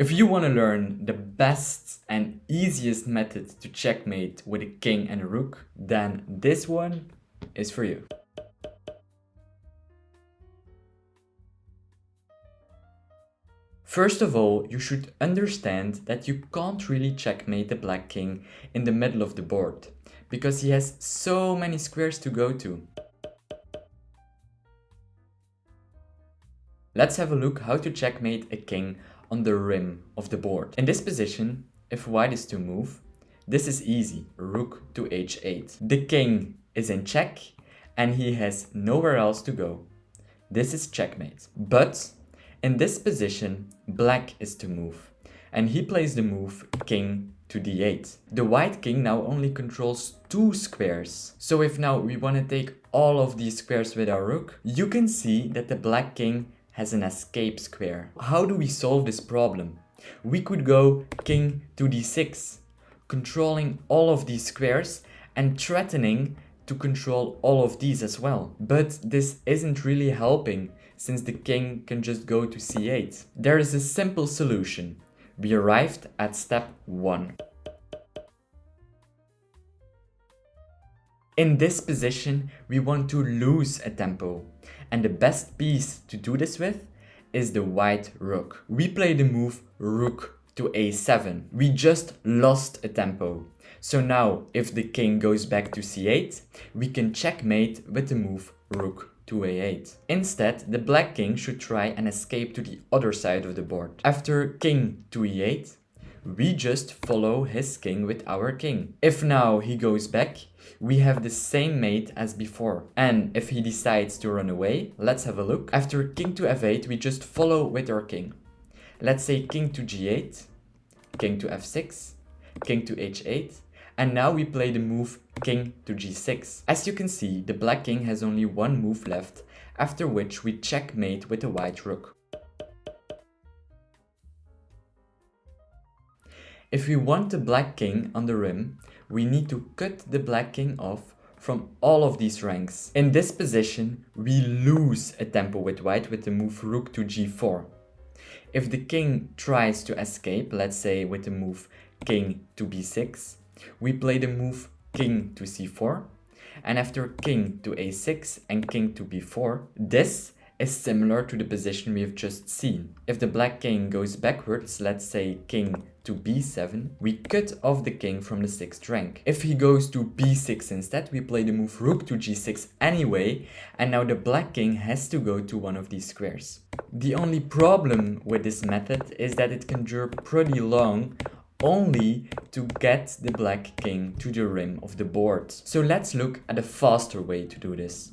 If you want to learn the best and easiest method to checkmate with a king and a rook, then this one is for you. First of all, you should understand that you can't really checkmate the black king in the middle of the board, because he has so many squares to go to. Let's have a look how to checkmate a king on the rim of the board. In this position, if white is to move, this is easy, rook to h8. The king is in check and he has nowhere else to go. This is checkmate. But in this position, black is to move and he plays the move king to d8. The white king now only controls 2 squares. So if now we want to take all of these squares with our rook, you can see that the black king has an escape square. How do we solve this problem? We could go king to d6, controlling all of these squares and threatening to control all of these as well. But this isn't really helping, since the king can just go to c8. There is a simple solution. We arrived at step 1. In this position, we want to lose a tempo, and the best piece to do this with is the white rook. We play the move rook to a7. We just lost a tempo. So now, if the king goes back to c8, we can checkmate with the move rook to a8. Instead, the black king should try and escape to the other side of the board. After king to e8, we just follow his king with our king. If now he goes back, we have the same mate as before. And if he decides to run away, let's have a look. After king to f8, we just follow with our king. Let's say king to g8, king to f6, king to h8, and now we play the move king to g6. As you can see, the black king has only one move left, after which we checkmate with the white rook. If we want the black king on the rim, we need to cut the black king off from all of these ranks. In this position, we lose a tempo with white with the move rook to g4. If the king tries to escape, let's say with the move king to b6, we play the move king to c4, and after king to a6 and king to b4, this is similar to the position we have just seen. If the black king goes backwards, let's say king to b7, we cut off the king from the 6th rank. If he goes to b6 instead, we play the move rook to g6 anyway, and now the black king has to go to one of these squares. The only problem with this method is that it can dure pretty long, only to get the black king to the rim of the board. So let's look at a faster way to do this.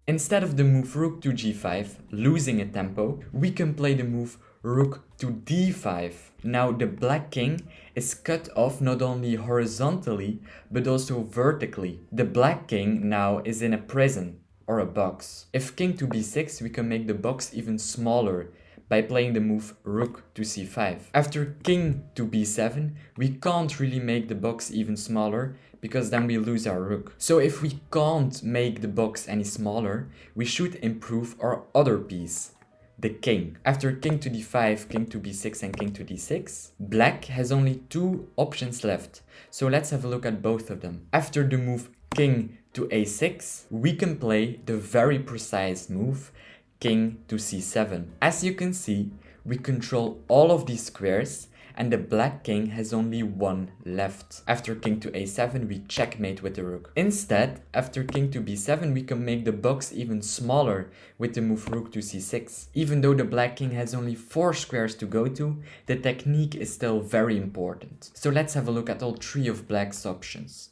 Instead of the move rook to g5, losing a tempo, we can play the move rook to d5. Now the black king is cut off not only horizontally, but also vertically. The black king now is in a prison, or a box. If king to b6, we can make the box even smaller by playing the move rook to c5. After king to b7, we can't really make the box even smaller, because then we lose our rook. So if we can't make the box any smaller, we should improve our other piece, the king. After king to d5, king to b6 and king to d6, black has only 2 options left. So let's have a look at both of them. After the move king to a6, we can play the very precise move king to c7. As you can see, we control all of these squares and the black king has only one left. After king to a7, we checkmate with the rook. Instead, after king to b7, we can make the box even smaller with the move rook to c6. Even though the black king has only 4 squares to go to, the technique is still very important. So let's have a look at all 3 of black's options.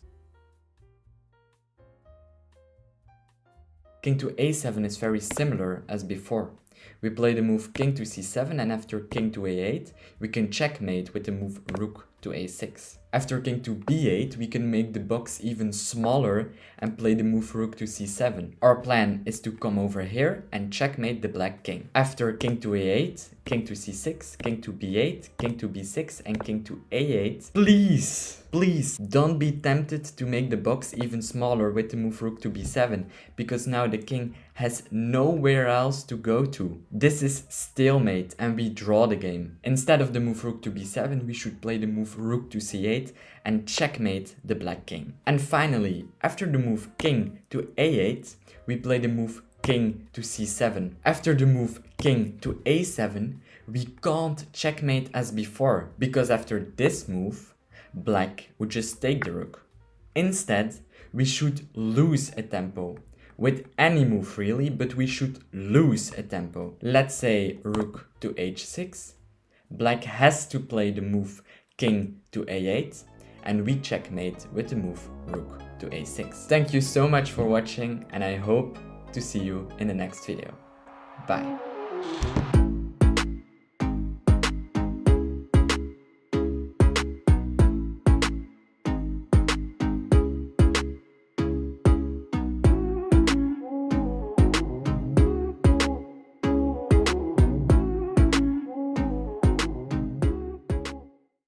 King to a7 is very similar as before. We play the move king to c7, and after king to a8, we can checkmate with the move rook to a6. After king to b8, we can make the box even smaller and play the move rook to c7. Our plan is to come over here and checkmate the black king. After king to a8, king to c6, king to b8, king to b6, and king to a8. Please don't be tempted to make the box even smaller with the move rook to b7, because now the king has nowhere else to go to. This is stalemate and we draw the game. Instead of the move rook to b7, we should play the move rook to c8 and checkmate the black king. And finally, after the move king to a8, we play the move king to c7. After the move king to a7, we can't checkmate as before, because after this move, black would just take the rook. Instead, we should lose a tempo. With any move really, but we should lose a tempo. Let's say rook to h6. Black has to play the move king to a8, and we checkmate with the move rook to a6. Thank you so much for watching, and I hope to see you in the next video. Bye.